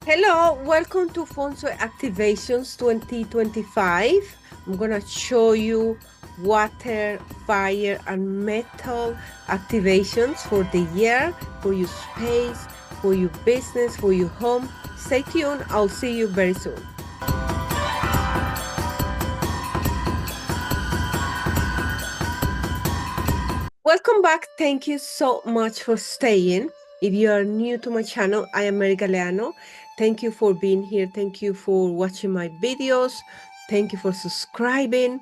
Hello, welcome to Feng Shui Activations 2025. I'm gonna show you water, fire, and metal activations for the year, for your space, for your business, for your home. Stay tuned, I'll see you very soon. Welcome back. Thank you so much for staying. If you are new to my channel, I am Mary Galeano. Thank you for being here. Thank you for watching my videos. Thank you for subscribing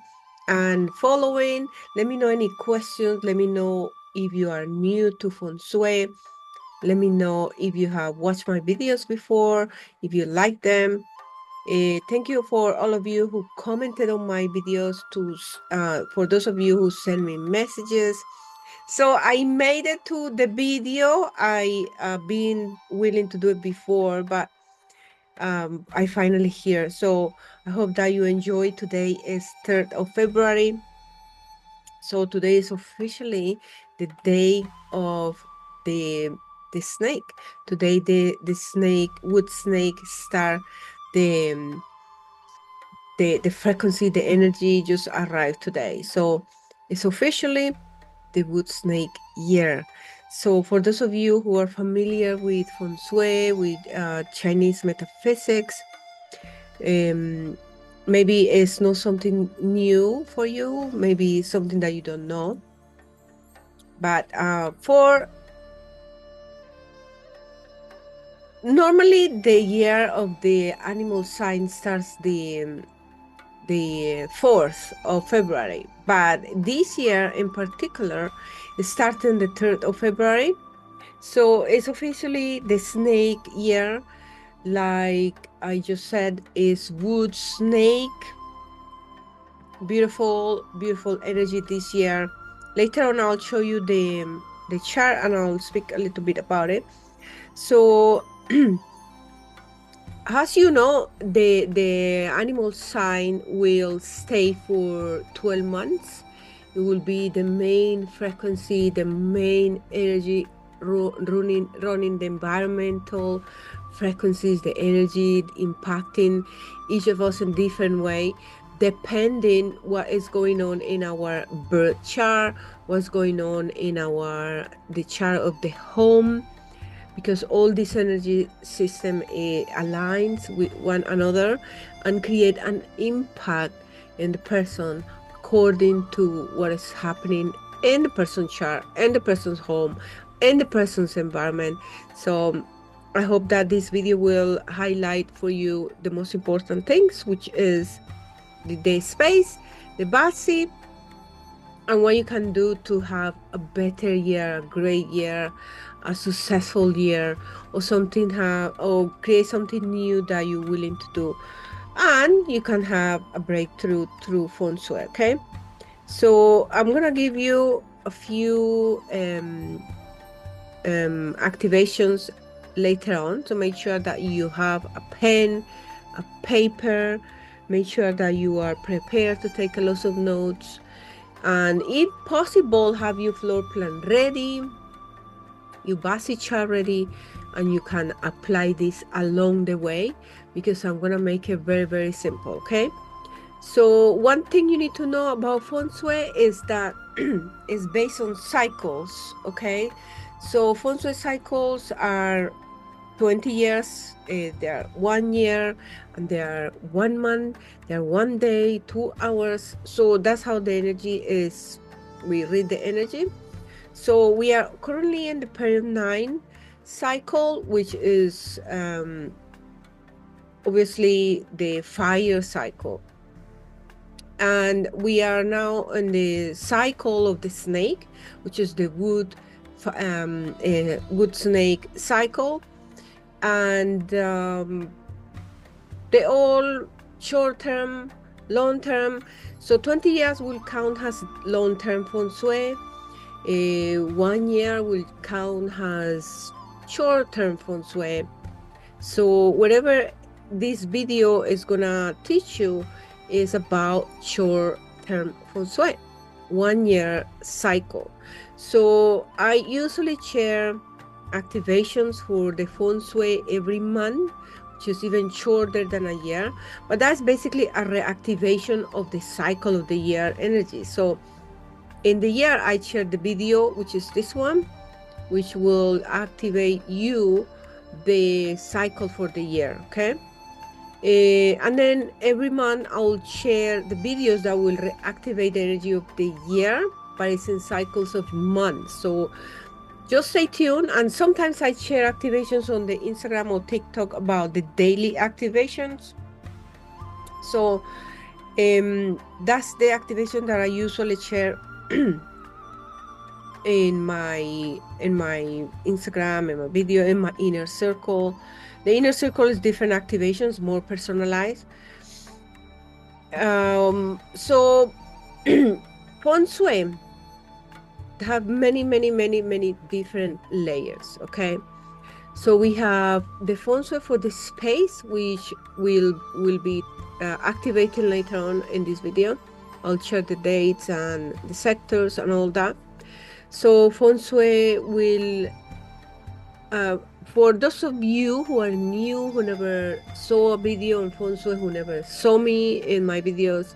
and following. Let me know any questions. Let me know if you are new to Feng Shui. Let me know if you have watched my videos before, if you like them. Thank you for all of you who commented on my videos, for those of you who send me messages. So I made it to the video. I been willing to do it before, but I finally here. So I hope that you enjoy. Today is 3rd of February. So today is officially the day of the snake. Today the wood snake start the the frequency, the energy just arrived today. So it's officially the wood snake year. So for those of you who are familiar with Feng Shui, with Chinese metaphysics, maybe it's not something new for you, maybe something that you don't know. But for normally the year of the animal sign starts the 4th of February, but this year in particular is starting the 3rd of February. So it's officially the snake year. Like I just said, is wood snake. Beautiful, beautiful energy this year. Later on, I'll show you the chart and I'll speak a little bit about it. So as you know, the animal sign will stay for 12 months. It will be the main frequency, the main energy running the environmental frequencies, the energy impacting each of us in different way, depending what is going on in our birth chart, what's going on in the chart of the home, because all this energy system aligns with one another and create an impact in the person according to what is happening in the person's chart, in the person's home, in the person's environment. So I hope that this video will highlight for you the most important things, which is the space, the basic, and what you can do to have a better year, a great year, a successful year, or or create something new that you're willing to do. And you can have a breakthrough through Feng Shui, okay? So I'm gonna give you a few activations later on. So make sure that you have a pen, a paper, make sure that you are prepared to take a lot of notes. And if possible, have your floor plan ready, your basic chart ready, and you can apply this along the way, because I'm gonna make it very, very simple, okay? So one thing you need to know about Feng Shui is that it's based on cycles, okay? So Feng Shui cycles are 20 years, they are 1 year, and they are 1 month, they are 1 day, 2 hours. So that's how the energy is. We read the energy. So we are currently in the period 9 cycle, which is obviously the fire cycle. And we are now in the cycle of the snake, which is the wood snake cycle. And they all short-term, long-term. So 20 years will count as long-term Feng Shui. 1 year will count as short-term Feng Shui. So whatever this video is gonna teach you is about short-term Feng Shui, 1 year cycle. So I usually share activations for the Feng Shui every month which is even shorter than a year. But that's basically a reactivation of the cycle of the year energy. So in the year, I shared the video, which is this one, which will activate you the cycle for the year, okay? And then every month I'll share the videos that will reactivate the energy of the year, but it's in cycles of months. So just stay tuned. And sometimes I share activations on the Instagram or TikTok about the daily activations. So that's the activation that I usually share in my Instagram, in my video, in my inner circle. The inner circle is different activations, more personalized. So Feng Shui have many different layers, okay? So we have the Feng Shui for the space, which will be activating later on in this video. I'll share the dates and the sectors and all that. So Feng Shui will, for those of you who are new, who never saw a video on Feng Shui, who never saw me in my videos,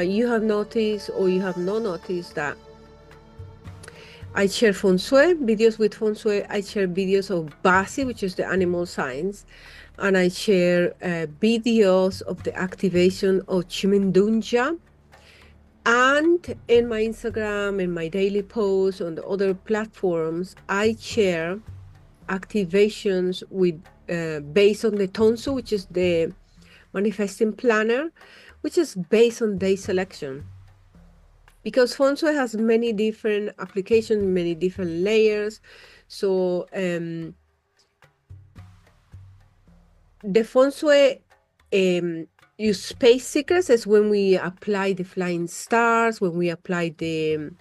you have noticed or you have not noticed that I share Feng Shui, videos with Feng Shui. I share videos of Basi, which is the animal signs. And I share videos of the activation of Chimendunja. And in my Instagram, in my daily posts, on the other platforms, I share activations with based on the Tonsu, which is the manifesting planner, which is based on day selection. Because Feng Shui has many different applications, many different layers. So the Feng Shui use space secrets is when we apply the flying stars, when we apply the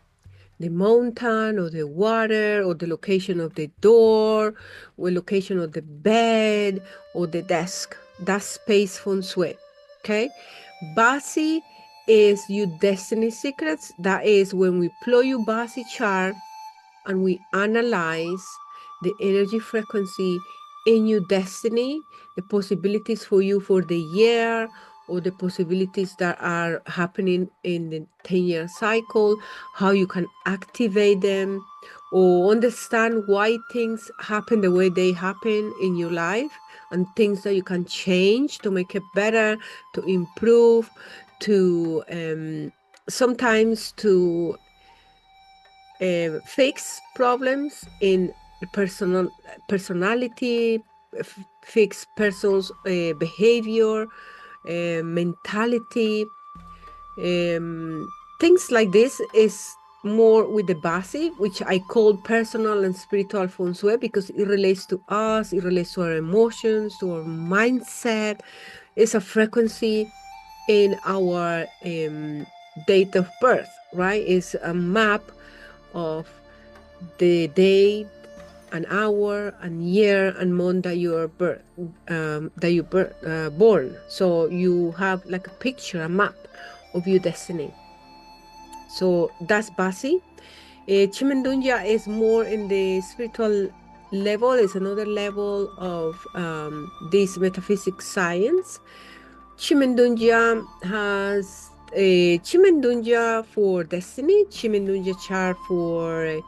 mountain or the water or the location of the door or location of the bed or the desk. That's space Feng Shui, okay? Basi is your destiny secrets. That is when we plot your Basi chart and we analyze the energy frequency in your destiny, the possibilities for you for the year, or the possibilities that are happening in the 10-year cycle, how you can activate them, or understand why things happen the way they happen in your life, and things that you can change to make it better, to improve, to sometimes to fix problems in personality, fix person's behavior, mentality, things like this is more with the basic, which I call personal and spiritual Feng Shui, because it relates to us, it relates to our emotions, to our mindset. It's a frequency in our date of birth, right? It's a map of the day, an hour, and year, and month that you are born. So you have like a picture, a map of your destiny. So that's Basi. Chimendunja is more in the spiritual level. It's another level of this metaphysics science. Chimendunja has a Chimendunja for destiny, Chimendunja chart for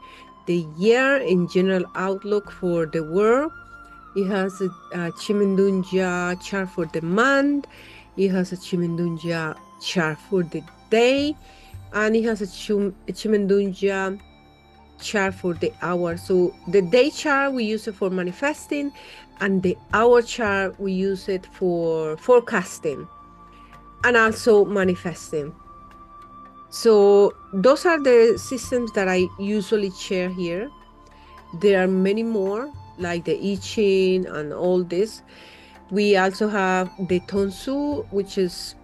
the year in general outlook for the world. It has a Chimendunja chart for the month. It has a Chimendunja chart for the day. And it has a Chimendunja chart for the hour. So the day chart, we use it for manifesting, and the hour chart, we use it for forecasting and also manifesting. So those are the systems that I usually share here. There are many more, like the I Ching and all this. We also have the Tonsu, which is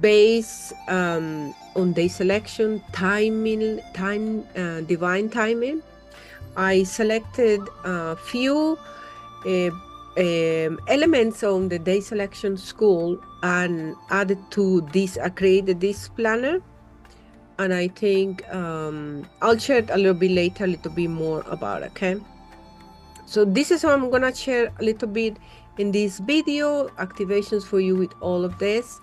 based on day selection, divine timing. I selected a few elements on the day selection school and added to this, I created this planner. And I think I'll share it a little bit later, a little bit more about it, okay? So this is how I'm gonna share a little bit in this video, activations for you with all of this.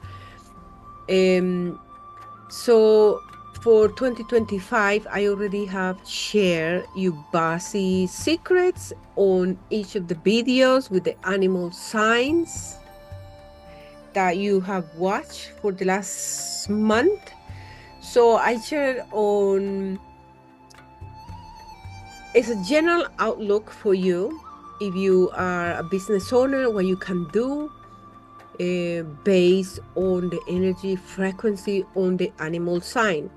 So for 2025, I already have shared you basic secrets on each of the videos with the animal signs that you have watched for the last month. So I shared on, it's a general outlook for you. If you are a business owner, what you can do based on the energy frequency on the animal sign.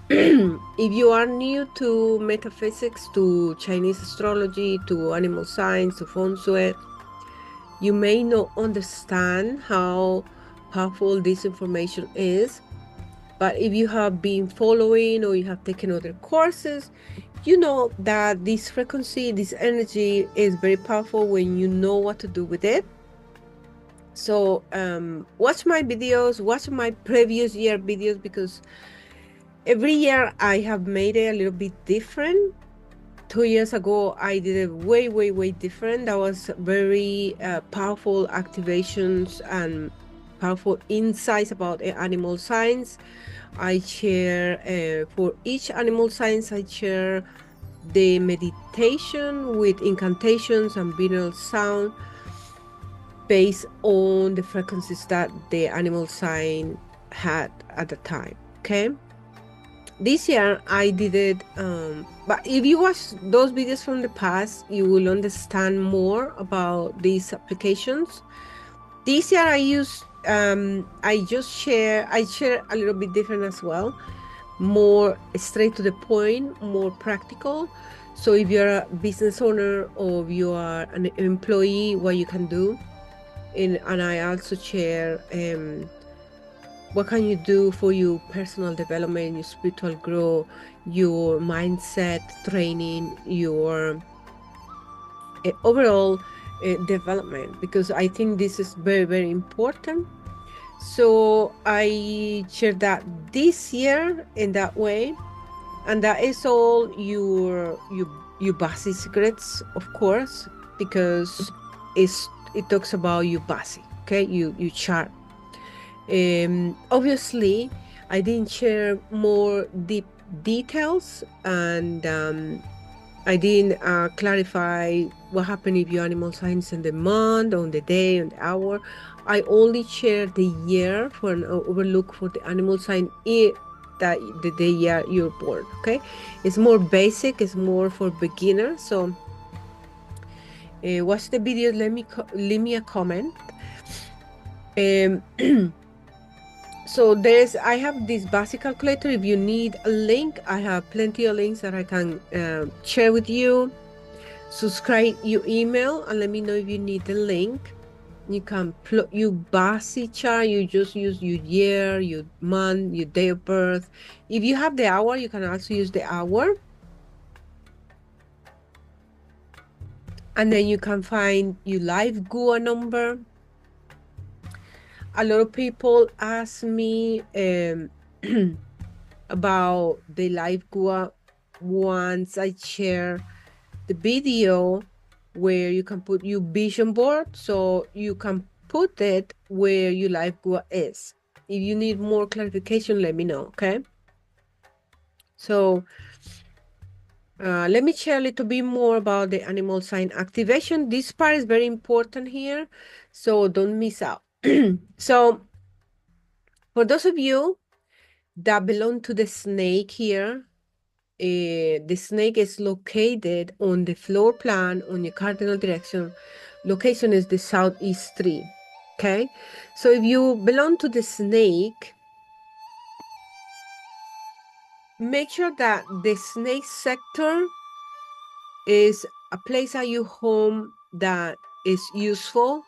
If you are new to metaphysics, to Chinese astrology, to animal science, to Feng Shui, you may not understand how powerful this information is. But if you have been following or you have taken other courses, you know that this frequency, this energy is very powerful when you know what to do with it. So watch my videos, watch my previous year videos, because every year I have made it a little bit different. 2 years ago, I did it way different. That was very powerful activations and powerful insights about animal science. I share for each animal science, I share the meditation with incantations and binaural sound based on the frequencies that the animal sign had at the time. Okay. This year I did it, but if you watch those videos from the past, you will understand more about these applications. This year I share a little bit different as well, more straight to the point, more practical. So if you're a business owner or if you are an employee, what you can do, and I also share what can you do for your personal development, your spiritual growth, your mindset training, your overall development, because I think this is very important. So I share that this year in that way, and that is all your basic secrets, of course, because it talks about your basic, okay, you chart. Obviously, I didn't share more deep details, and I didn't clarify what happened if your animal signs in the month, on the day, on the hour. I only shared the year for an overlook for the animal sign that the day you're born. Okay, it's more basic. It's more for beginners. So watch the video. Leave me a comment. Um, So I have this basic calculator. If you need a link, I have plenty of links that I can share with you. Subscribe your email and let me know if you need the link. You can plug your basic chart. You just use your year, your month, your day of birth. If you have the hour, you can also use the hour. And then you can find your live GUA number. A lot of people ask me about the live GUA once I share the video where you can put your vision board, so you can put it where your live GUA is. If you need more clarification, let me know, okay? So let me share a little bit more about the animal sign activation. This part is very important here, so don't miss out. So for those of you that belong to the snake here, the snake is located on the floor plan on your cardinal direction. Location is the southeast tree. Okay, so if you belong to the snake, make sure that the snake sector is a place at your home that is useful.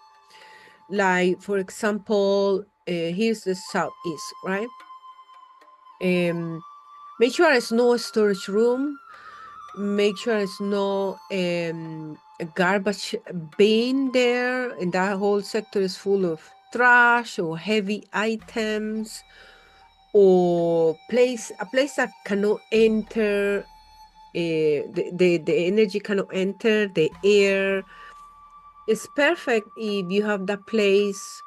Like, for example, here's the southeast, right? Make sure there's no storage room. Make sure there's no a garbage bin there, and that whole sector is full of trash or heavy items, or a place that cannot enter, uh, the energy cannot enter, the air, It's perfect if you have that place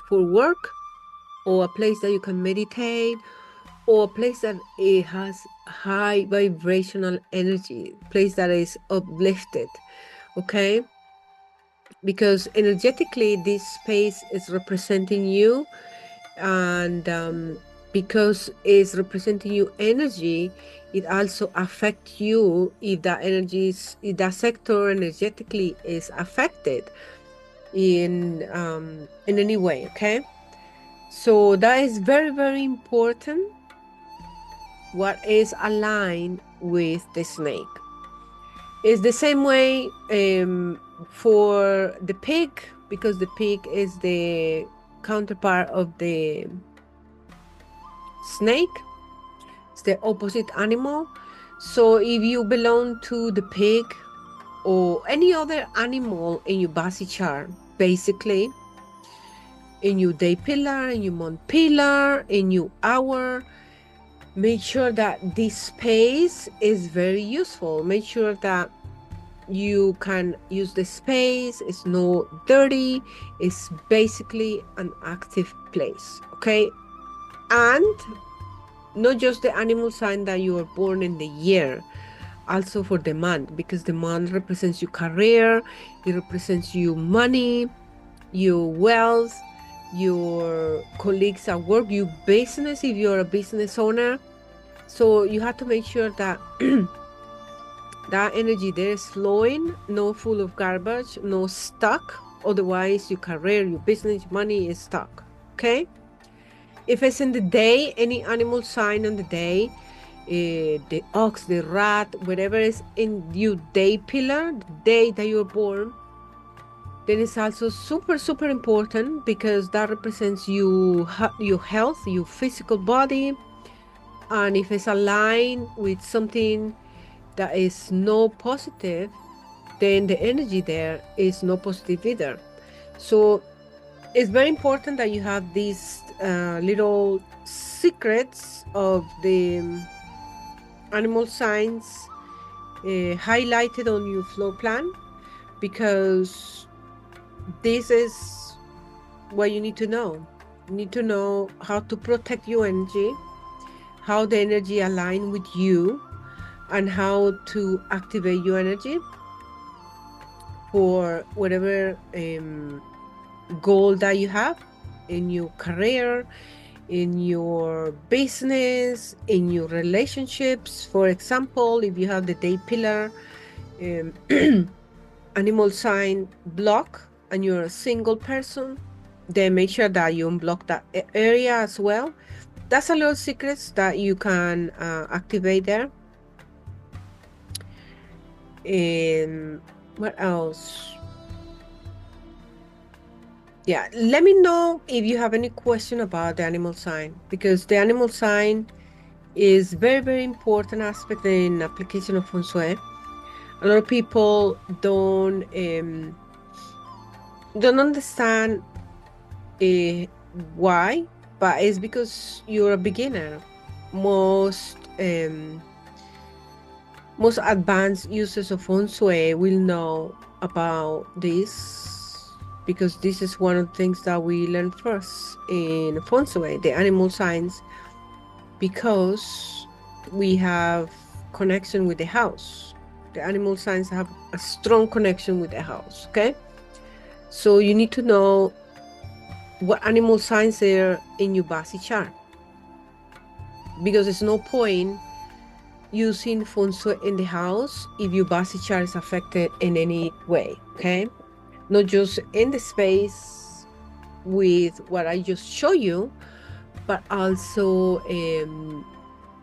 for work, or a place that you can meditate, or a place that it has high vibrational energy, place that is uplifted. Okay, because energetically this space is representing you, and because it's representing you energy, it also affects you if if that sector energetically is affected in any way. Okay, so that is very, very important, what is aligned with the snake. It's the same way for the pig, because the pig is the counterpart of the snake. It's the opposite animal. So if you belong to the pig or any other animal in your basi chart, basically, in your day pillar, in your month pillar, in your hour, make sure that this space is very useful. Make sure that you can use the space, it's not dirty, it's basically an active place. Okay, and not just the animal sign that you are born in the year, also for the month, because the month represents your career, it represents your money, your wealth, your colleagues at work, your business if you're a business owner. So you have to make sure that that energy there is flowing, no full of garbage, no stuck. Otherwise, your career, your business, money is stuck. Okay. If it's in the day, any animal sign on the day, the ox, the rat, whatever is in your day pillar, the day that you're born, then it's also super, super important, because that represents you, your health, your physical body. And if it's aligned with something that is no positive, then the energy there is no positive either. So it's very important that you have these little secrets of the animal signs highlighted on your floor plan, because this is what you need to know. You need to know how to protect your energy, how the energy align with you, and how to activate your energy for whatever goal that you have in your career, in your business, in your relationships. For example, if you have the day pillar animal sign block and you're a single person, then make sure that you unblock that area as well. That's a little secrets that you can activate there. And what else? Yeah, let me know if you have any question about the animal sign, because the animal sign is very, very important aspect in application of Feng Shui. A lot of people don't understand why, but it's because you're a beginner. Most most advanced users of Feng Shui will know about this, because this is one of the things that we learn first in Feng Shui, the animal signs, because we have connection with the house. The animal signs have a strong connection with the house. Okay, so you need to know what animal signs are in your basi chart, because there's no point using Feng Shui in the house if your basi chart is affected in any way. Okay, not just in the space with what I just show you, but also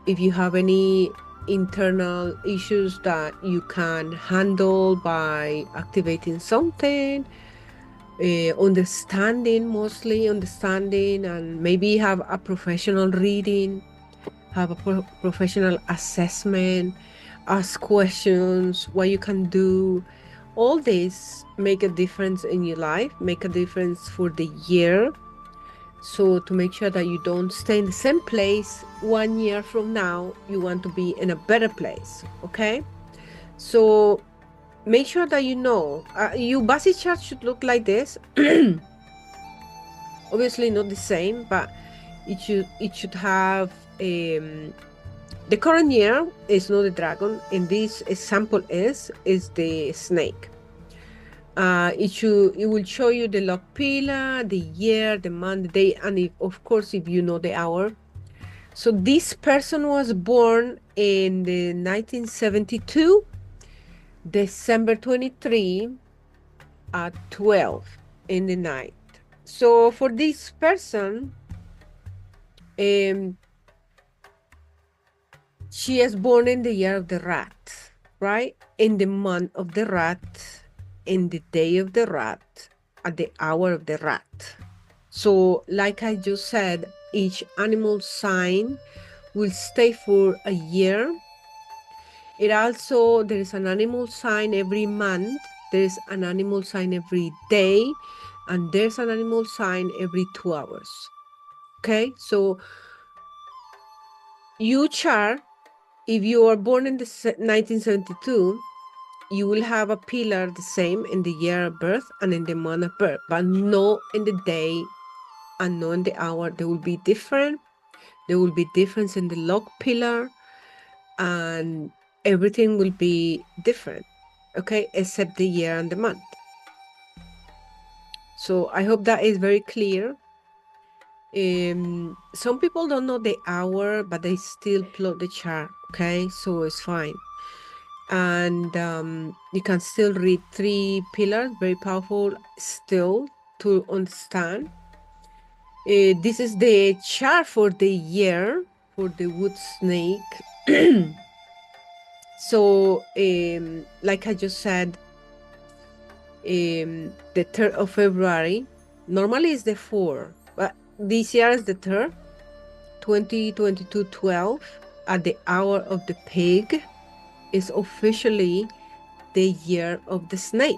if you have any internal issues that you can handle by activating something, mostly understanding, and maybe have a professional reading, have a professional assessment, ask questions, what you can do. All this make a difference in your life, make a difference for the year. So to make sure that you don't stay in the same place 1 year from now, you want to be in a better place. Okay, so make sure that you know your basic chart should look like this. Obviously not the same, but it should have the current year is not the dragon, and this example is the snake. It will show you the log pillar, the year, the month, the day, and of course if you know the hour. So this person was born in the 1972, December 23 at 12 in the night. So for this person, um, she is born in the year of the rat, right? In the month of the rat, in the day of the rat, at the hour of the rat. So, like I just said, each animal sign will stay for a year. There is an animal sign every month, there's an animal sign every day, and there's an animal sign every 2 hours. Okay, so you chart, if you are born in the 1972, you will have a pillar the same in the year of birth and in the month of birth, but not in the day and not in the hour. They will be different. There will be difference in the log pillar, and everything will be different, okay, except the year and the month. So I hope that is very clear. Some people don't know the hour, but they still plot the chart, okay, so it's fine. And you can still read 3 pillars, very powerful still to understand. This is the chart for the year for the wood snake. So like I just said, the 3rd of February, normally is the 4th, but this year is the 3rd, 2022 12, at the hour of the pig, is officially the year of the snake.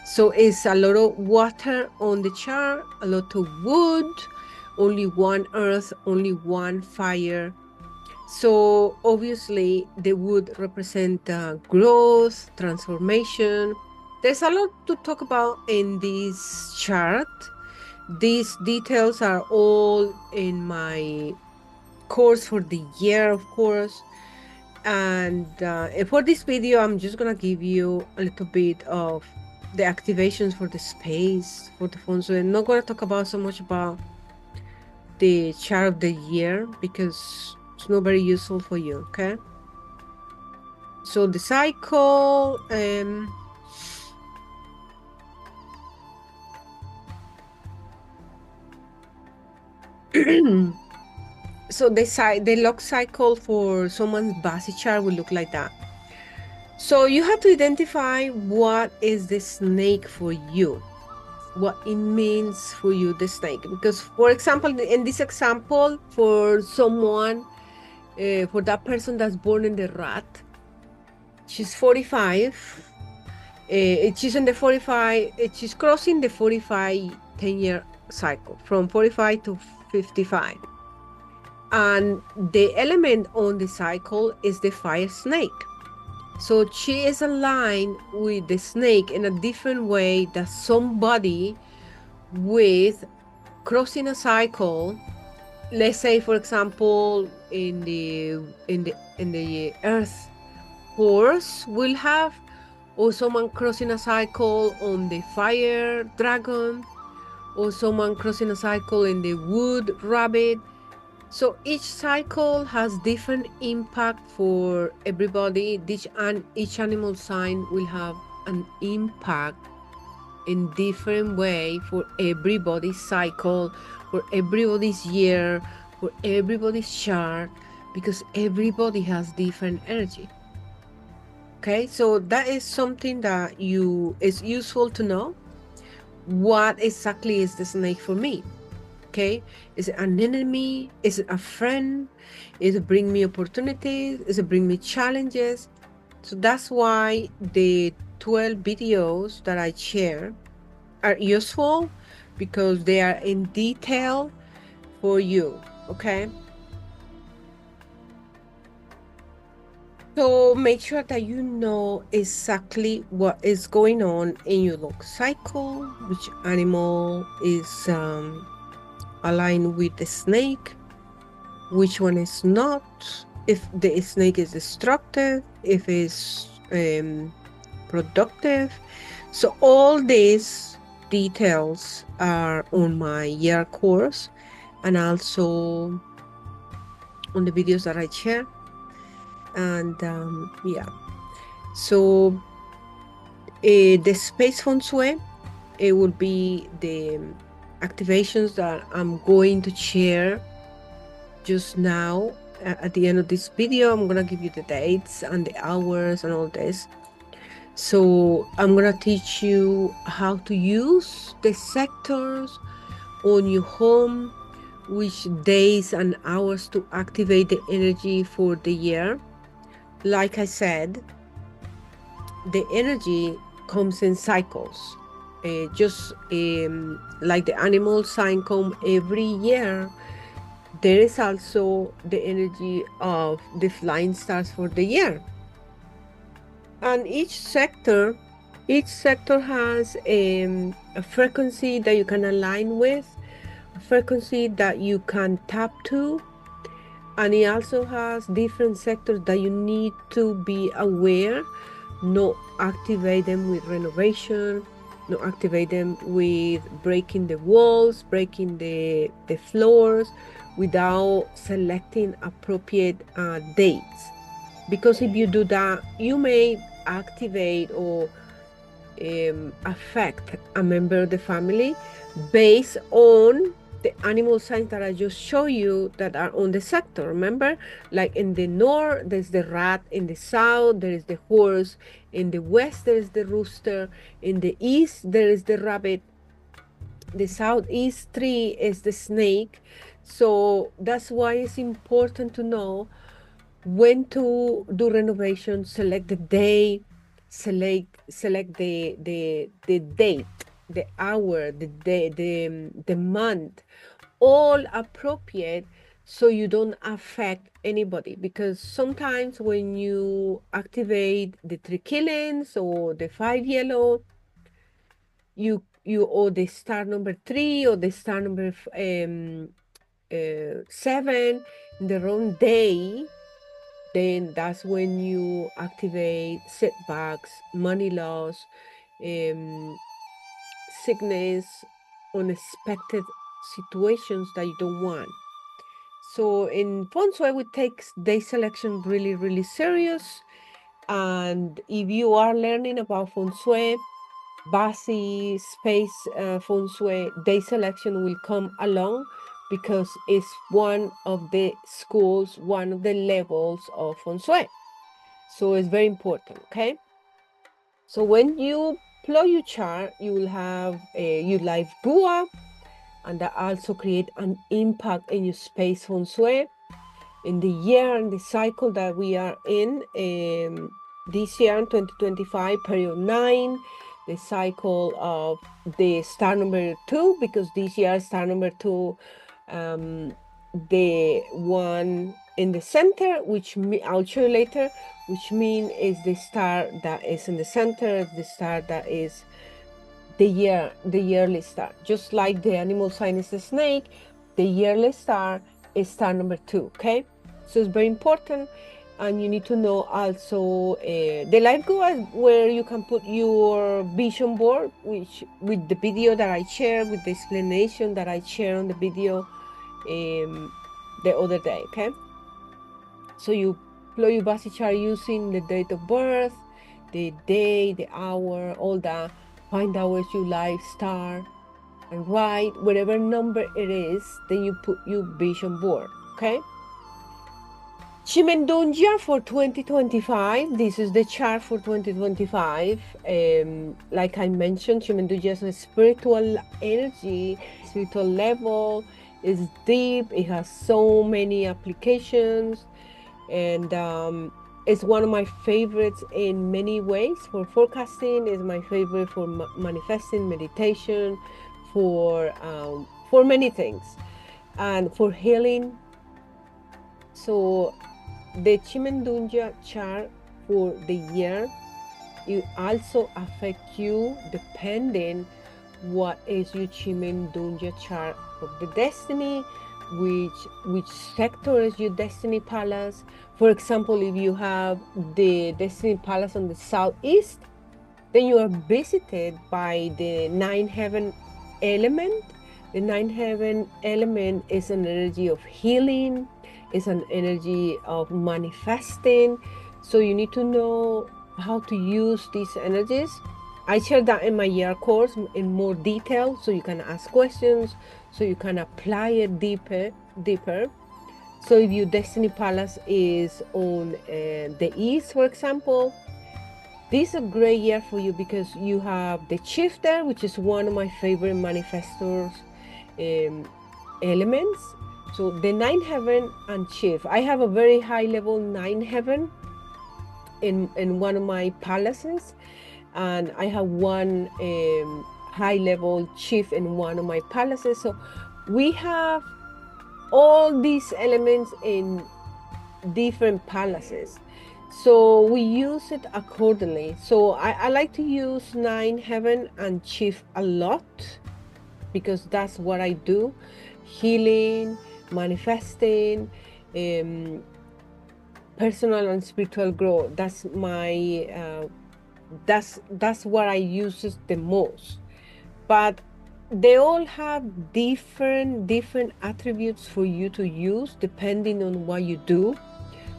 So it's a lot of water on the chart, a lot of wood, only one earth, only one fire. So obviously the wood represent growth, transformation. There's a lot to talk about in this chart. These details are all in my course for the year, of course. And for this video, I'm just gonna give you a little bit of the activations for the space, for the phone. So I'm not gonna talk about so much about the chart of the year because it's not very useful for you, okay? So the cycle, so the log cycle for someone's basic chart will look like that. So you have to identify what is the snake for you, what it means for you, the snake. Because, for example, in this example, for someone, for that person that's born in the rat, she's 45. She's in the 45, she's crossing the 45 10-year cycle from 45 to 55. And the element on the cycle is the fire snake. So she is aligned with the snake in a different way that somebody with crossing a cycle, let's say for example in the earth horse will have, or someone crossing a cycle on the fire dragon, or someone crossing a cycle in the wood rabbit. So each cycle has different impact for everybody. Each animal sign will have an impact in different way for everybody's cycle, for everybody's year, for everybody's chart, because everybody has different energy. Okay, so that is something that is useful to know. What exactly is the snake for me? Okay, is it an enemy? Is it a friend? Is it bring me opportunities? Is it bring me challenges? So that's why the 12 videos that I share are useful, because they are in detail for you. Okay, So make sure that you know exactly what is going on in your log cycle, which animal is aligned with the snake, which one is not, if the snake is destructive, if it's productive. So all these details are on my year course and also on the videos that I share. And yeah, so the space feng shui, it will be the activations that I'm going to share just now. At the end of this video, I'm gonna give you the dates and the hours and all this. So I'm gonna teach you how to use the sectors on your home, which days and hours to activate the energy for the year. Like I said, the energy comes in cycles. Just like the animal sign come every year, there is also the energy of the flying stars for the year. And each sector has a frequency that you can align with, a frequency that you can tap to, and it also has different sectors that you need to be aware, not activate them with renovation, not activate them with breaking the walls, breaking the floors, without selecting appropriate dates. Because if you do that, you may activate or affect a member of the family based on the animal signs that I just show you that are on the sector. Remember, like in the north, there's the rat. In the south, there is the horse. In the west, there is the rooster. In the east, there is the rabbit. The southeast tree is the snake. So that's why it's important to know when to do renovation, select the day, select the date, the hour, the day, the month, all appropriate, so you don't affect anybody. Because sometimes when you activate the three killings or the five yellow, you or the star number 3 or the star number 7 in the wrong day, then that's when you activate setbacks, money loss, sickness, unexpected situations that you don't want. So in Feng Shui, we take day selection really, really serious. And if you are learning about Feng Shui, Basi, space Feng Shui, day selection will come along, because it's one of the schools, one of the levels of Feng Shui. So it's very important, okay? So when you plot your chart, you will have your life Gua, and that also create an impact in your space Feng Shui. In the year and the cycle that we are in, this year in 2025, period 9, the cycle of the star number 2, because this year star number 2, the one in the center, which I'll show you later, which mean is the star that is in the center, the star that is the yearly star. Just like the animal sign is the snake, the yearly star is star number 2, okay? So it's very important. And you need to know also the live Gua, where you can put your vision board, which with the video that I share, with the explanation that I share on the video the other day, okay? So you plot your basic chart using the date of birth, the day, the hour, all that. Find out where's your life star, and write whatever number it is, then you put your vision board, okay? Chimendunja for 2025. This is the chart for 2025. Like I mentioned, Chimendunja is a spiritual energy, spiritual level. It's deep. It has so many applications, and it's one of my favorites in many ways. For forecasting, is my favorite for manifesting, meditation, for many things, and for healing. So the Chimendunja chart for the year, it also affect you depending what is your Chimendunja chart of the destiny, which sector is your destiny palace. For example, if you have the destiny palace on the southeast, then you are visited by the nine heaven element. The nine heaven element is an energy of healing, is an energy of manifesting. So you need to know how to use these energies. I share that in my year course in more detail, so you can ask questions, so you can apply it deeper. So if your destiny palace is on the east, for example, this is a great year for you because you have the shifter, which is one of my favorite manifestors elements. So the nine heaven and shift. I have a very high level nine heaven in one of my palaces, and I have one high level shift in one of my palaces. So we have all these elements in different palaces, so we use it accordingly. So I like to use nine heaven and shift a lot because that's what I do: healing, manifesting, personal and spiritual growth. That's my that's what I use the most. But they all have different attributes for you to use depending on what you do.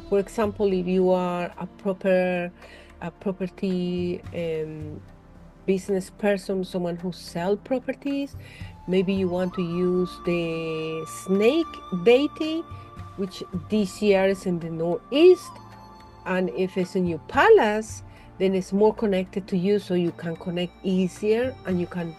For example, if you are a property business person, someone who sells properties, maybe you want to use the snake deity, which this year is in the northeast. And if it's in your palace, then it's more connected to you, so you can connect easier and you can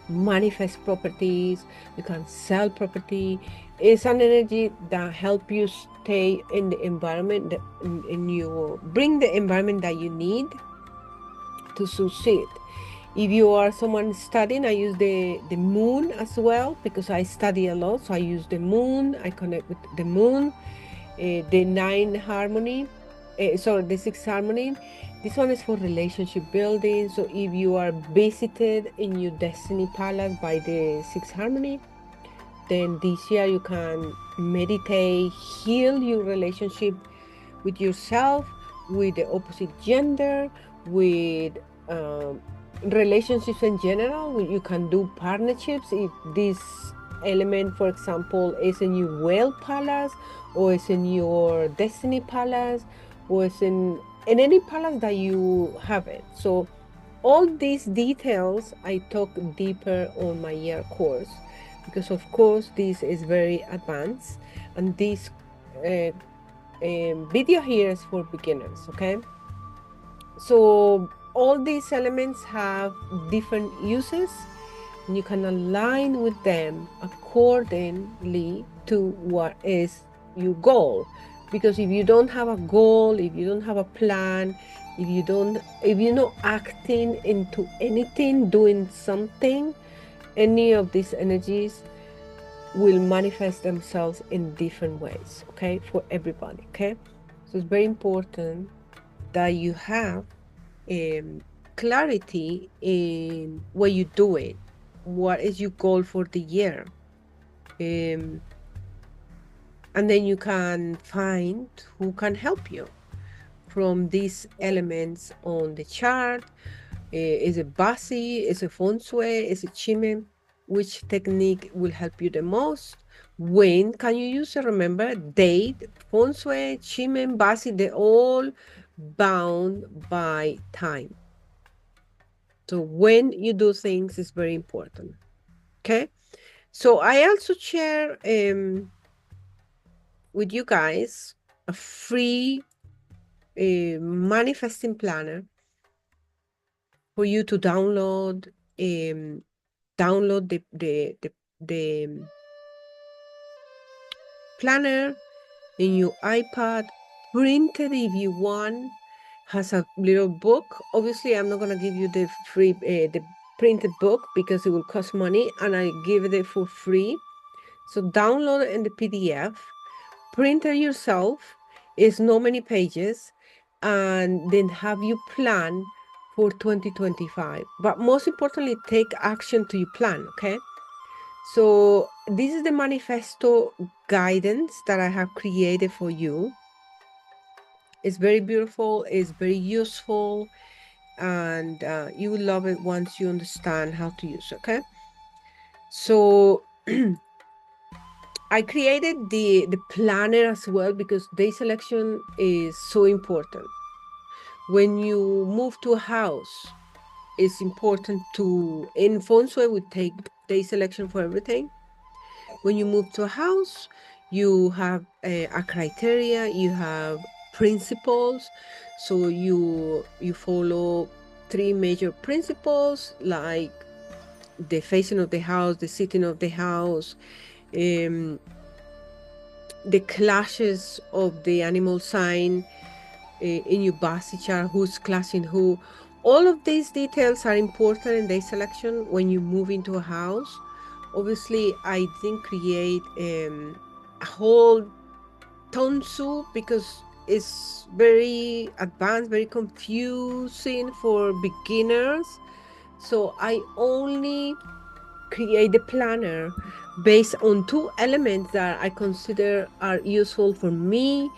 manifest properties, you can sell property. It's an energy that help you stay in the environment that in you bring the environment that you need to succeed. If you are someone studying, I use the moon as well because I study a lot. So I use the moon, I connect with the moon, the nine harmony, sorry, the sixth harmony. This one is for relationship building. So if you are visited in your destiny palace by the sixth harmony, then this year you can meditate, heal your relationship with yourself, with the opposite gender, with relationships in general. You can do partnerships if this element, for example, is in your whale palace, or is in your destiny palace, or is in any palace that you have it. So all these details I talk deeper on my year course, because of course this is very advanced, and this video here is for beginners. Okay, so all these elements have different uses, and you can align with them accordingly to what is your goal. Because if you don't have a goal, if you don't have a plan, if you're not acting into anything, doing something, any of these energies will manifest themselves in different ways, okay, for everybody. Okay, so it's very important that you have clarity in what you're doing, what is your goal for the year, and then you can find who can help you from these elements on the chart. Is it Basi? Is it Feng Shui? Is it Chimen? Which technique will help you the most? When can you use it? Remember, date, Feng Shui, Chimen, Basi, they're all bound by time. So when you do things is very important. Okay. So I also share with you guys a free manifesting planner for you to download. Download the planner in your iPad, print it if you want. Has a little book. Obviously, I'm not gonna give you the free the printed book because it will cost money, and I give it for free. So download it in the PDF, print it yourself. It's not many pages, and then have you plan for 2025. But most importantly, take action to your plan, okay? So this is the manifesto guidance that I have created for you. It's very beautiful, it's very useful, and you will love it once you understand how to use it, okay? So I created the planner as well because day selection is so important. When you move to a house, it's important to, in Feng Shui, we take day selection for everything. When you move to a house, you have a criteria, you have principles. So you follow three major principles like the facing of the house, the sitting of the house, um, the clashes of the animal sign in your basi chart, who's clashing who. All of these details are important in day selection when you move into a house. Obviously, I didn't create a whole tonsu because it's very advanced, very confusing for beginners. So I only create the planner based on two elements that I consider are useful for me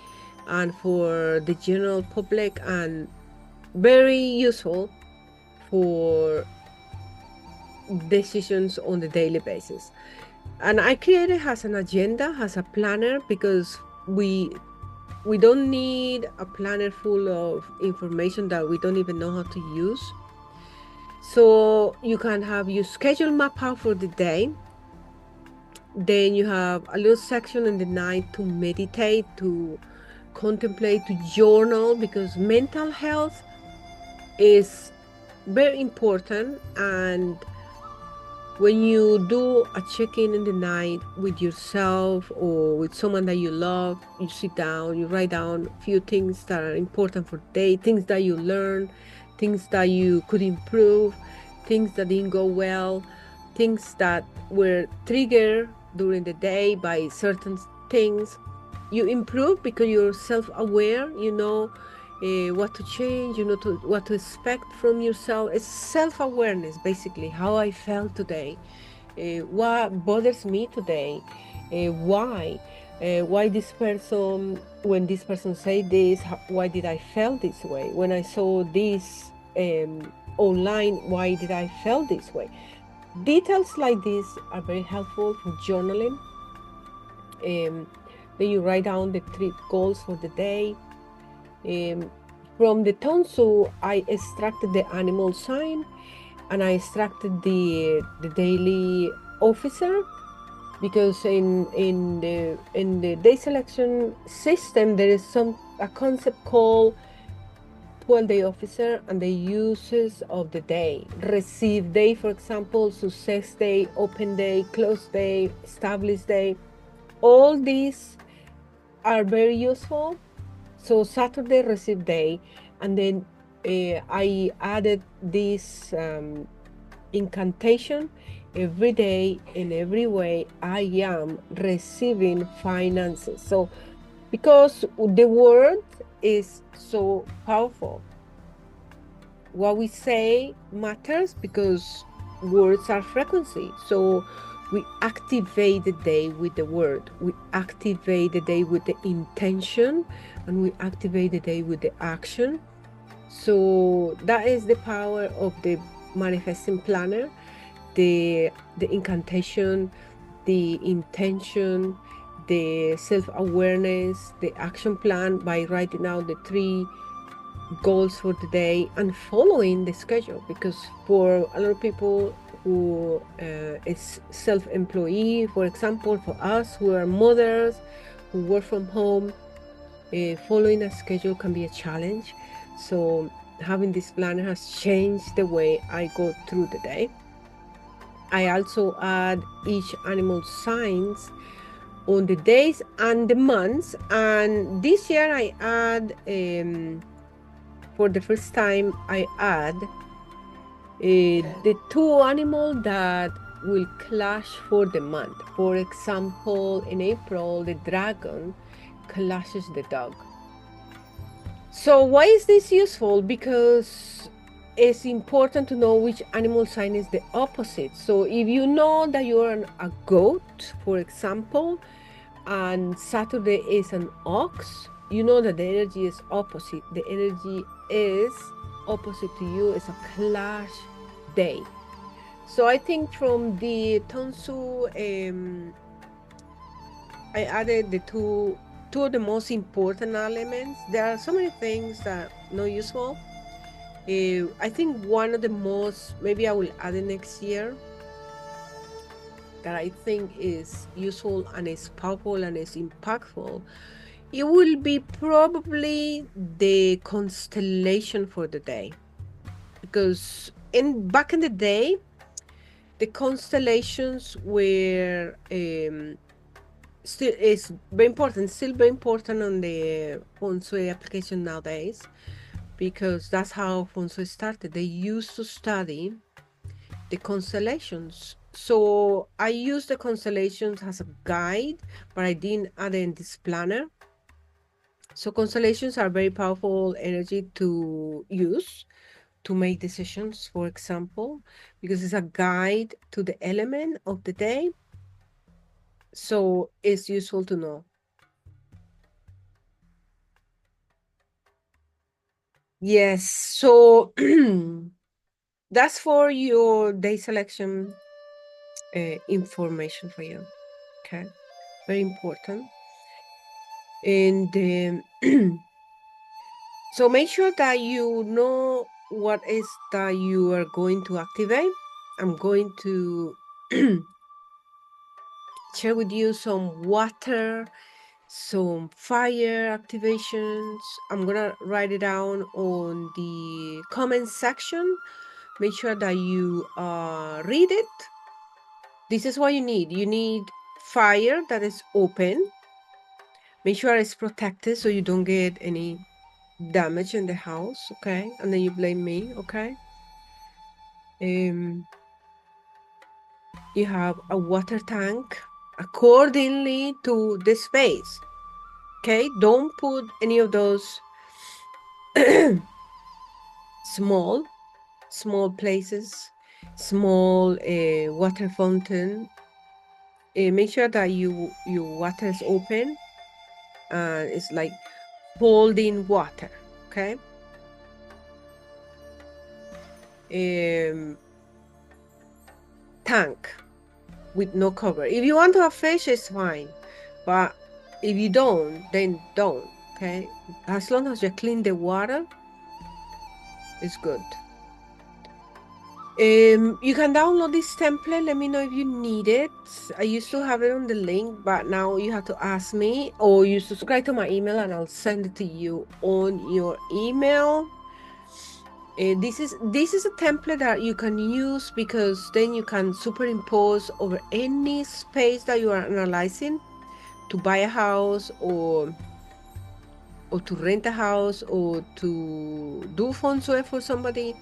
and for the general public, and very useful for decisions on the daily basis. And I created as an agenda, as a planner, because we don't need a planner full of information that we don't even know how to use. So you can have your schedule map out for the day. Then you have a little section in the night to meditate, to contemplate, to journal, because mental health is very important. And when you do a check-in in the night with yourself or with someone that you love, you sit down, you write down a few things that are important for the day, things that you learn, things that you could improve, things that didn't go well, things that were triggered during the day by certain things. You improve because you're self-aware, you know what to change, you know what to expect from yourself. It's self-awareness, basically, how I felt today, what bothers me today, why this person, when this person say this, why did I feel this way? When I saw this online, why did I feel this way? Details like this are very helpful for journaling. Then you write down the three goals for the day. From the tonsu, I extracted the animal sign, and I extracted the daily officer, because in the day selection system there is a concept called 12-day officer and the uses of the day. Receive day, for example, success day, open day, close day, established day. All these are very useful. So Saturday, receive day, and then I added this incantation: every day, in every way, I am receiving finances. So because the word is so powerful, what we say matters because words are frequency. So we activate the day with the word, we activate the day with the intention, and we activate the day with the action. So that is the power of the manifesting planner: the incantation, the intention, the self-awareness, the action plan by writing out the three goals for the day and following the schedule. Because for a lot of people who is self-employee, for example, for us who are mothers who work from home, following a schedule can be a challenge. So having this planner has changed the way I go through the day. I also add each animal signs on the days and the months, and this year I add for the first time I add the two animals that will clash for the month. For example, in April, the dragon clashes the dog. So why is this useful? Because it's important to know which animal sign is the opposite. So if you know that you're a goat, for example, and Saturday is an ox, you know that the energy is opposite. The energy is opposite to you. It's a clash day. So I think from the Tonsu, I added the two of the most important elements. There are so many things that are not useful. I think one of the most, maybe I will add it next year, that I think is useful and is powerful and is impactful. It will be probably the constellation for the day, because in back in the day, the constellations were still is very important, still very important on the Feng Shui application nowadays, because that's how Feng Shui started. They used to study the constellations. So I use the constellations as a guide, but I didn't add it in this planner. So constellations are very powerful energy to use to make decisions, for example, because it's a guide to the element of the day. So it's useful to know. Yes. So that's for your day selection information for you. Okay. Very important. And so make sure that you know what is that you are going to activate. I'm going to share with you some water, some fire activations. I'm gonna write it down on the comment section. Make sure that you read it. This is what you need. You need fire that is open. Make sure it's protected so you don't get any damage in the house, okay? And then you blame me, okay? You have a water tank accordingly to the space, okay? Don't put any of those small places, small water fountain. Make sure that your water is open and it's like holding water, okay? Tank with no cover. If you want to have fish, it's fine, but if you don't, then don't, okay? As long as you clean the water, it's good. You can download this template. Let me know if you need it. I used to have it on the link, but now you have to ask me, or you subscribe to my email and I'll send it to you on your email. This is a template that you can use, because then you can superimpose over any space that you are analyzing to buy a house, or to rent a house, or to do Feng Shui for somebody.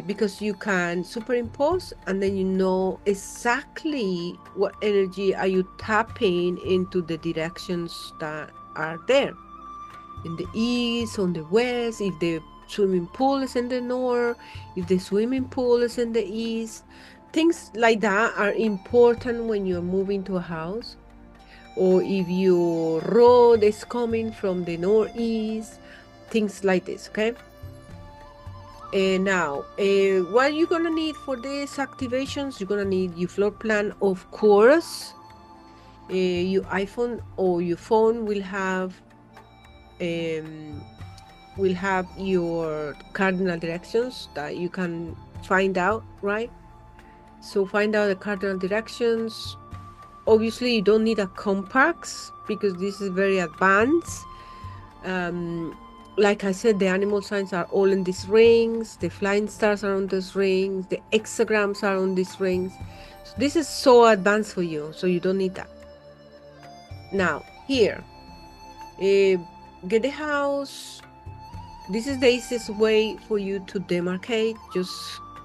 Because you can superimpose and then you know exactly what energy are you tapping into the directions that are there. In the east, on the west, if the swimming pool is in the north, if the swimming pool is in the east. Things like that are important when you're moving to a house. Or if your road is coming from the northeast, things like this, okay? Now, what you're gonna need for these activations, you're gonna need your floor plan, of course. Your iPhone or your phone will have your cardinal directions that you can find out, right? So find out the cardinal directions. Obviously, you don't need a compass because this is very advanced. Like I said, the animal signs are all in these rings. The flying stars are on these rings. The hexagrams are on these rings. So this is so advanced for you, so you don't need that. Now, here, get the house. This is the easiest way for you to demarcate. Just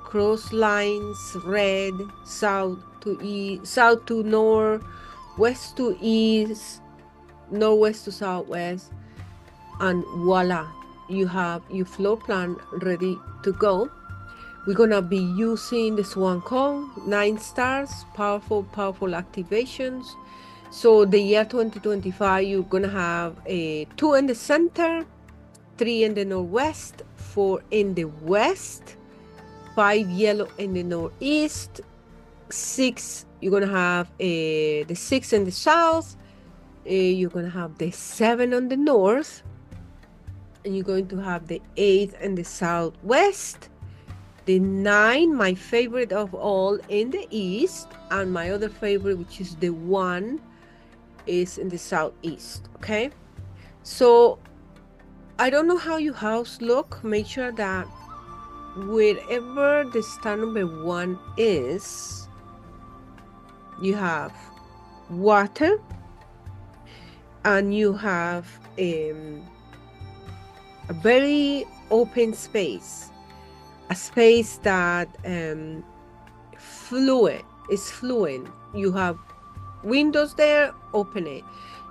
cross lines, red, south to east, south to north, west to east, northwest to southwest. and voila, you have your floor plan ready to go. We're gonna be using the Swan Cone, 9 stars, powerful activations. So the year 2025, you're gonna have a 2 in the center, 3 in the northwest, 4 in the west, 5 yellow in the northeast, 6, you're gonna have the 6 in the south, you're gonna have the 7 on the north, and you're going to have the 8 in the southwest, the 9, my favorite of all, in the east, and my other favorite, which is the 1, is in the southeast. Okay, so I don't know how your house look. Make sure that wherever the star number 1 is, you have water, and you have a very open space, a space that is fluent. You have windows there, open it.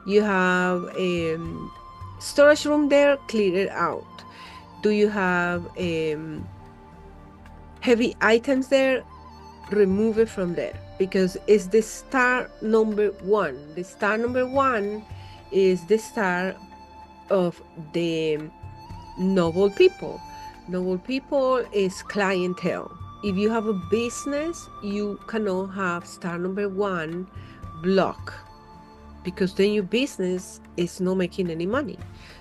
You have storage room there, clear it out. Do you have heavy items there? Remove it from there, because it's the star number 1. The star number 1 is the star of the noble people. Noble people is clientele. If you have a business, you cannot have star number 1 block, because then your business is not making any money.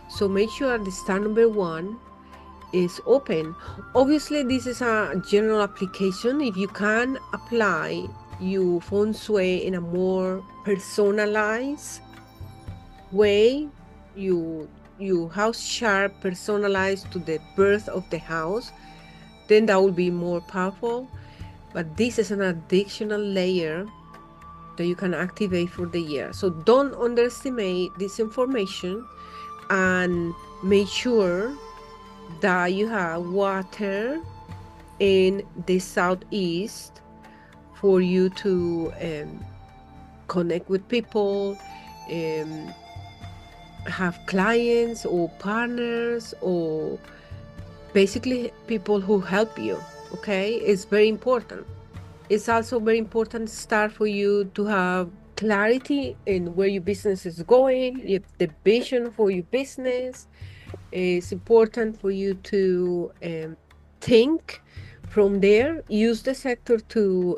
So make sure the star number 1 is open. Obviously, this is a general application. If you can apply your Feng Shui in a more personalized way, you house chart personalized to the birth of the house, then that will be more powerful. But this is an additional layer that you can activate for the year. So don't underestimate this information, and make sure that you have water in the southeast for you to connect with people, have clients or partners, or basically people who help you. Okay, it's very important. It's also very important start for you to have clarity in where your business is going, the vision for your business. It's important for you to think from there. Use the sector to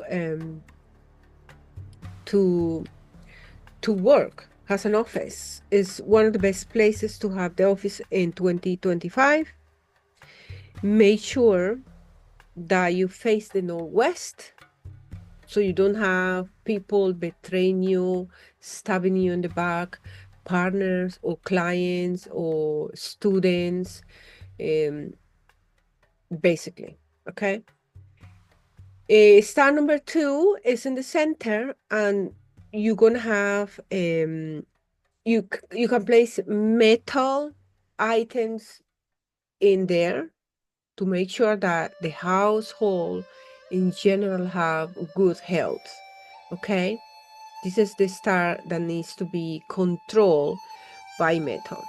work as an office. Is one of the best places to have the office in 2025. Make sure that you face the northwest, so you don't have people betraying you, stabbing you in the back, partners or clients or students, basically. Okay. Star number 2 is in the center, and you're gonna have you can place metal items in there to make sure that the household in general have good health. Okay, this is the star that needs to be controlled by metal.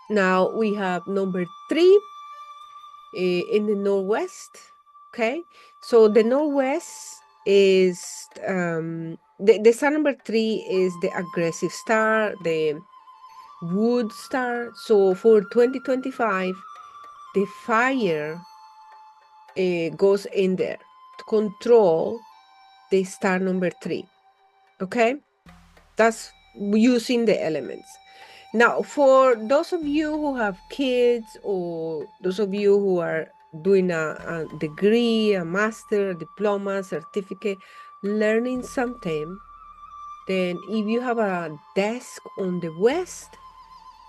Now we have number 3 in the northwest. Okay, so the northwest is the star number 3 is the aggressive star, the wood star. So for 2025, the fire goes in there to control the star number 3. Okay, that's using the elements. Now, for those of you who have kids, or those of you who are doing a degree, a master, a diploma, certificate, learning something, then if you have a desk on the west,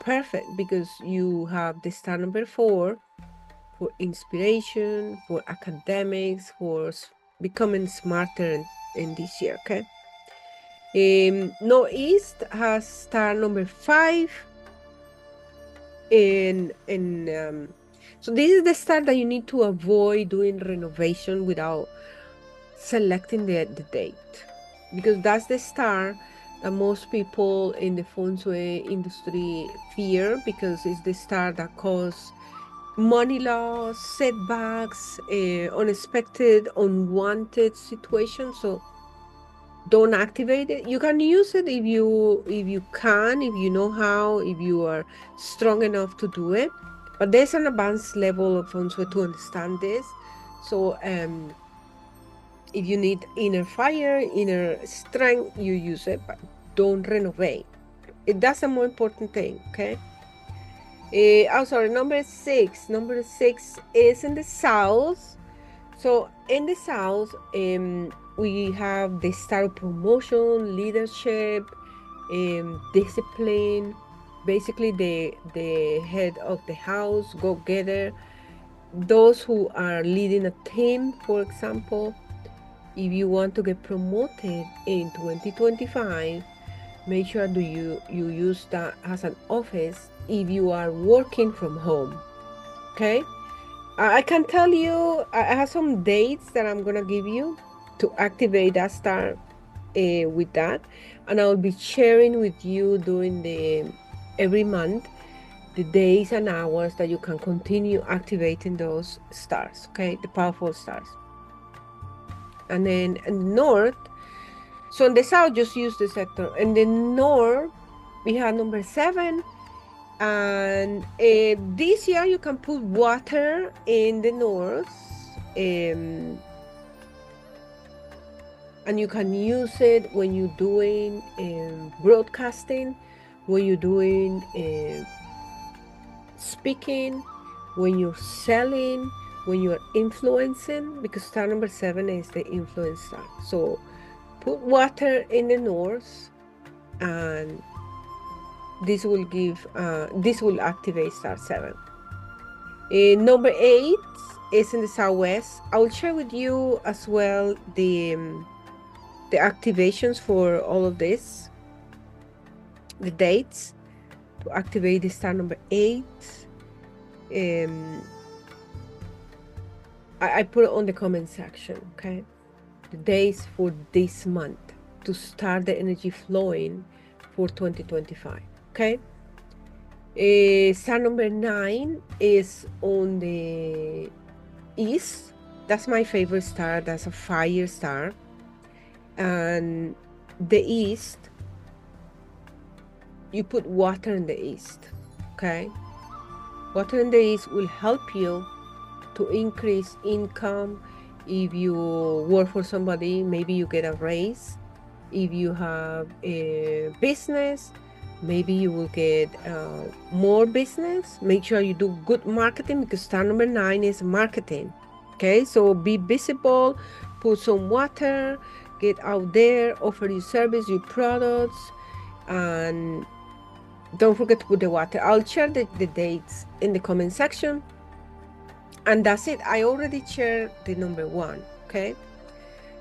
perfect, because you have the star number 4 for inspiration, for academics, for becoming smarter in this year. Okay. Northeast has star number 5. So this is the star that you need to avoid doing renovation without selecting the date, because that's the star that most people in the Feng Shui industry fear, because it's the star that causes money loss, setbacks, unexpected, unwanted situations. So don't activate it. You can use it if you know how, if you are strong enough to do it. But there's an advanced level of Feng Shui to understand this. So if you need inner fire, inner strength, you use it, but don't renovate. That's a more important thing, okay? Sorry, number six. Number six is in the south. So in the south, we have the style of promotion, leadership, discipline. Basically, the head of the house, go-getter. Those who are leading a team, for example. If you want to get promoted in 2025, make sure you use that as an office if you are working from home. Okay, I can tell you, I have some dates that I'm gonna give you to activate that star with that, and I'll be sharing with you during the every month the days and hours that you can continue activating those stars. Okay, the powerful stars. And then in north, so in the south, just use the sector. In the north, we have number 7. And this year, you can put water in the north. And you can use it when you're doing broadcasting, when you're doing speaking, when you're selling, when you're influencing, because star number 7 is the influence star. So put water in the north, and this will activate star 7. Number 8 is in the southwest. I will share with you as well the activations for all of this, the dates to activate the star number 8. I put it on the comment section, okay? The days for this month to start the energy flowing for 2025, okay? Star number 9 is on the east. That's my favorite star. That's a fire star. And the east, you put water in the east, okay? Water in the east will help you to increase income. If you work for somebody, maybe you get a raise. If you have a business, maybe you will get more business. Make sure you do good marketing, because star number 9 is marketing. Okay, so be visible, put some water, get out there, offer your service, your products, and don't forget to put the water. I'll share the dates in the comment section. And that's it. I already shared the number 1, okay?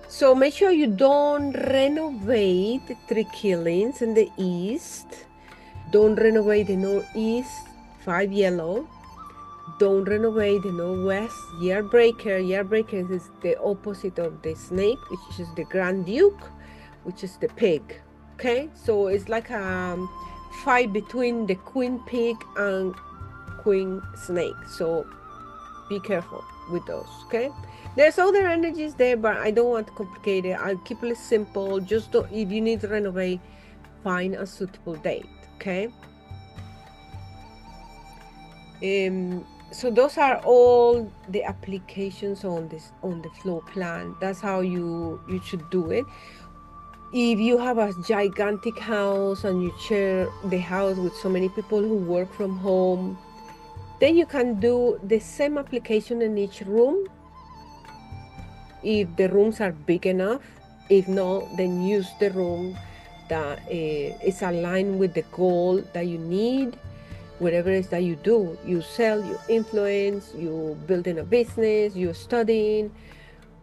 So make sure you don't renovate the 3 killings in the east. Don't renovate the northeast, 5 yellow. Don't renovate the northwest, Yearbreaker. Yearbreaker is the opposite of the snake, which is the Grand Duke, which is the pig, okay? So it's like a fight between the queen pig and queen snake. So be careful with those, okay? There's other energies there, but I don't want to complicate it. I'll keep it simple. Just don't, if you need to renovate, find a suitable date, okay? So those are all the applications on the floor plan. That's how you should do it. If you have a gigantic house and you share the house with so many people who work from home, then you can do the same application in each room, if the rooms are big enough. If not, then use the room that is aligned with the goal that you need. Whatever it is that you do, you sell, you influence, you building a business, you're studying.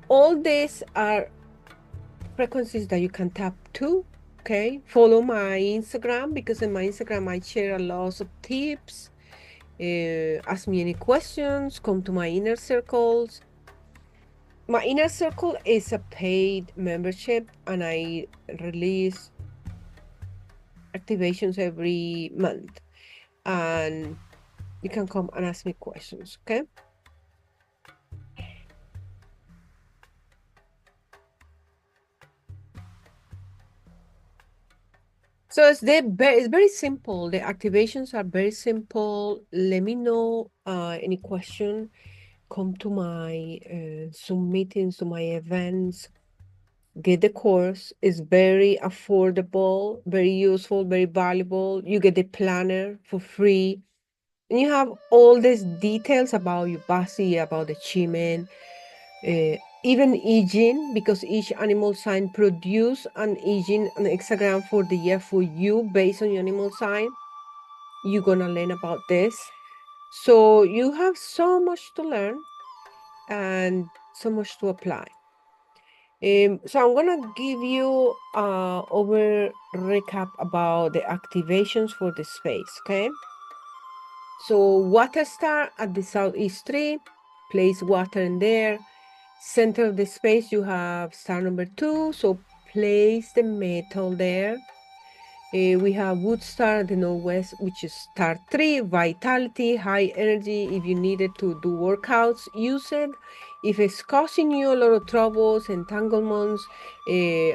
All these are frequencies that you can tap to, okay? Follow my Instagram, because in my Instagram I share a lot of tips. Ask me any questions, come to my inner circles. My inner circle is a paid membership, and I release activations every month, and you can come and ask me questions, okay? So it's very simple. The activations are very simple. Let me know any question. Come to my Zoom meetings, to my events. Get the course. It's very affordable, very useful, very valuable. You get the planner for free. And you have all these details about your body, about the achievement, even aging, because each animal sign produce an aging an hexagram for the year for you based on your animal sign. You're gonna learn about this. So you have so much to learn and so much to apply. So I'm gonna give you over recap about the activations for the space, okay? So water star at the southeast tree, place water in there. Center of the space, you have star number 2, so place the metal there. We have wood star at the northwest, which is star 3, vitality, high energy. If you needed to do workouts, use it. If it's causing you a lot of troubles, entanglements,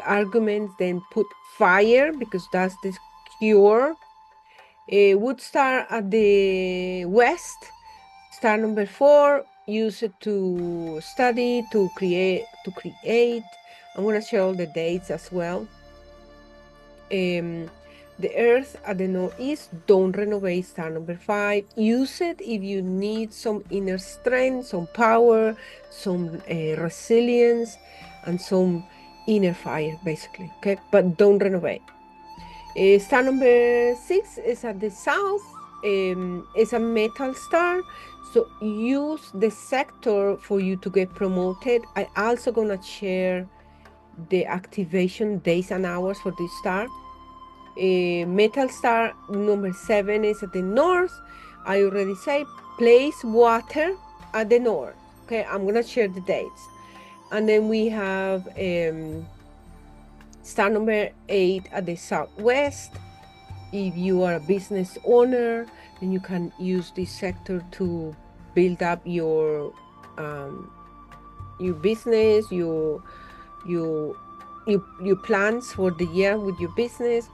arguments, then put fire, because that's the cure. Wood star at the west, star number 4, use it to study, to create. I'm going to share all the dates as well. The earth at the northeast, don't renovate, star number 5. Use it if you need some inner strength, some power, some resilience, and some inner fire, basically, okay? But don't renovate. Star number 6 is at the south. It's a metal star, so use the sector for you to get promoted. I also gonna share the activation days and hours for this star. Metal star number 7 is at the north. I already say place water at the north. Okay, I'm gonna share the dates. And then we have star number 8 at the southwest. If you are a business owner, then you can use this sector to build up your business, your plans for the year with your business.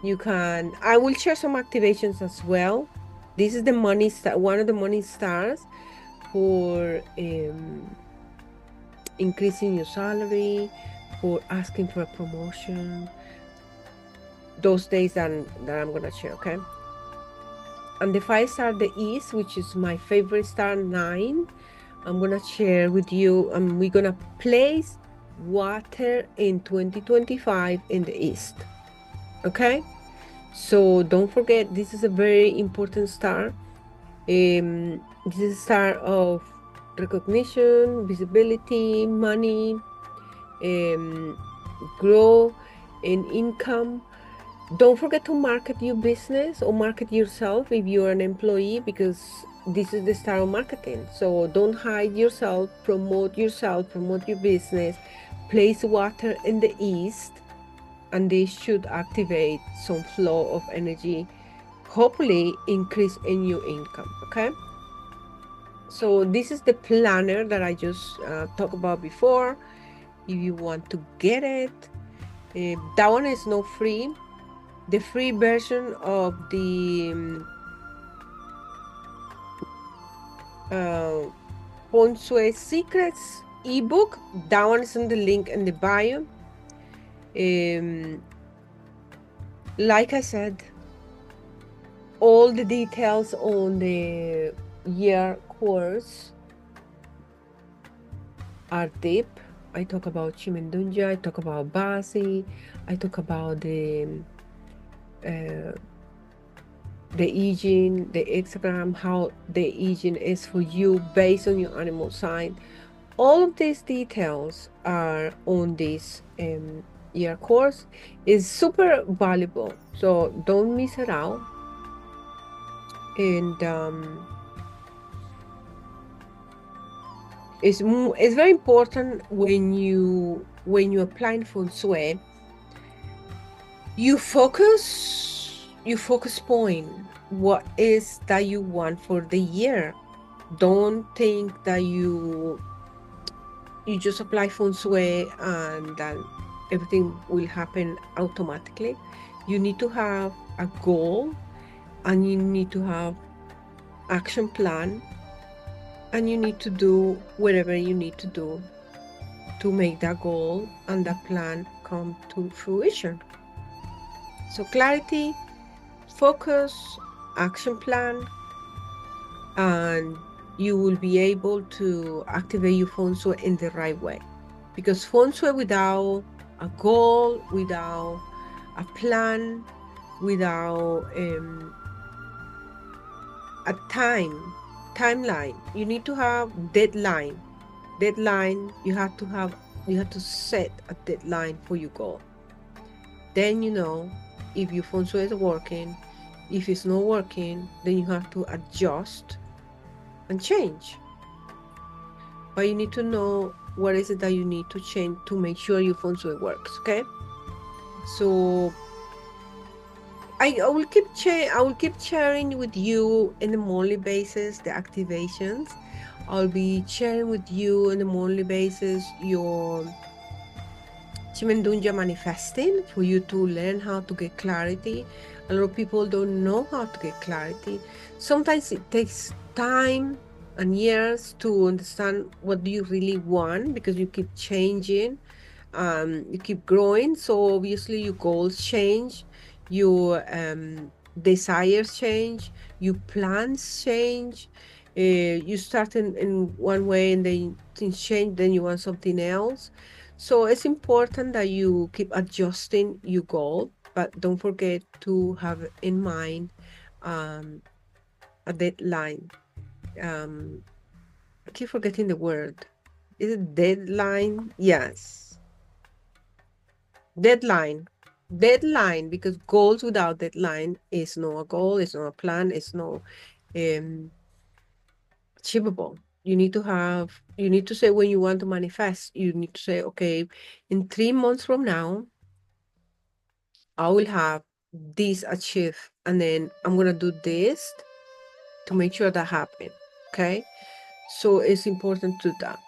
You can, I will share some activations as well. This is the money star, one of the money stars for increasing your salary, for asking for a promotion. Those days that I'm gonna share, okay? And the 5 star the east, which is my favorite star, 9. I'm gonna share with you, and we're gonna place water in 2025 in the east. Okay, so don't forget, this is a very important star. This is a star of recognition, visibility, money, grow in income. Don't forget to market your business or market yourself if you're an employee, because this is the star of marketing. So don't hide yourself, promote your business. Place water in the east, and this should activate some flow of energy, hopefully increase in your income, okay? So this is the planner that I just talked about before. If you want to get it, that one is not free. The free version of the Feng Shui Secrets ebook, that one is in the link in the bio. Like I said, all the details on the year course are deep. I talk about Chimendunja, I talk about Basi, I talk about the aging, the hexagram, how the aging is for you based on your animal sign. All of these details are on this year course. Is super valuable, so don't miss it out. And it's very important when you're applying Feng Shui, you focus your focus point. What is that you want for the year? Don't think that you just apply feng shui and then everything will happen automatically. You need to have a goal, and you need to have action plan, and you need to do whatever you need to do to make that goal and that plan come to fruition. So clarity, focus, action plan, and you will be able to activate your feng shui in the right way. Because feng shui without a goal, without a plan, without a timeline, you need to have deadline. You have to set a deadline for your goal. Then you know if your feng shui is working. If it's not working, then you have to adjust and change. But you need to know what is it that you need to change to make sure your feng shui works. Okay, so I will keep sharing with you in a monthly basis the activations. I'll be sharing with you on a monthly basis your Chimendunja manifesting for you to learn how to get clarity. A lot of people don't know how to get clarity. Sometimes it takes time and years to understand what do you really want, because you keep changing, you keep growing. So obviously your goals change, your desires change, your plans change. You start in one way and then things change, then you want something else. So it's important that you keep adjusting your goal, but don't forget to have in mind a deadline. I keep forgetting the word. Is it deadline? Yes. Deadline, because goals without deadline is not a goal, it's not a plan, it's no achievable. You need to say when you want to manifest, you need to say, okay, in 3 months from now, I will have this achieved, and then I'm gonna do this to make sure that happen. Okay, so it's important to do that.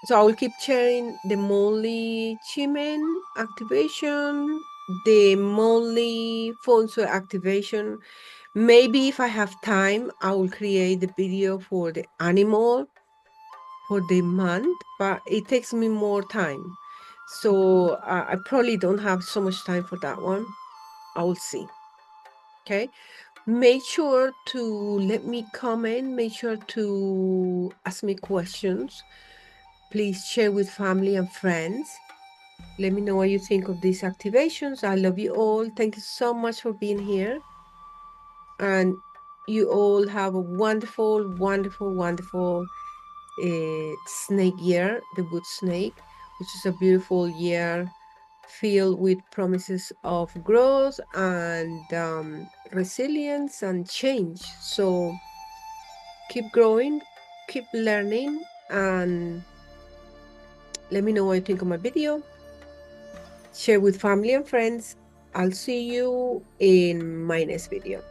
So I will keep sharing the monthly Chimen activation, the monthly feng shui activation. Maybe if I have time, I will create the video for the animal for the month, but it takes me more time. So I probably don't have so much time for that one. I will see. Okay. Make sure to let me comment. Make sure to ask me questions. Please share with family and friends. Let me know what you think of these activations. I love you all. Thank you so much for being here. And you all have a wonderful, wonderful, wonderful snake year, the wood snake, which is a beautiful year filled with promises of growth and resilience and change. So keep growing, keep learning, and let me know what you think of my video. Share with family and friends. I'll see you in my next video.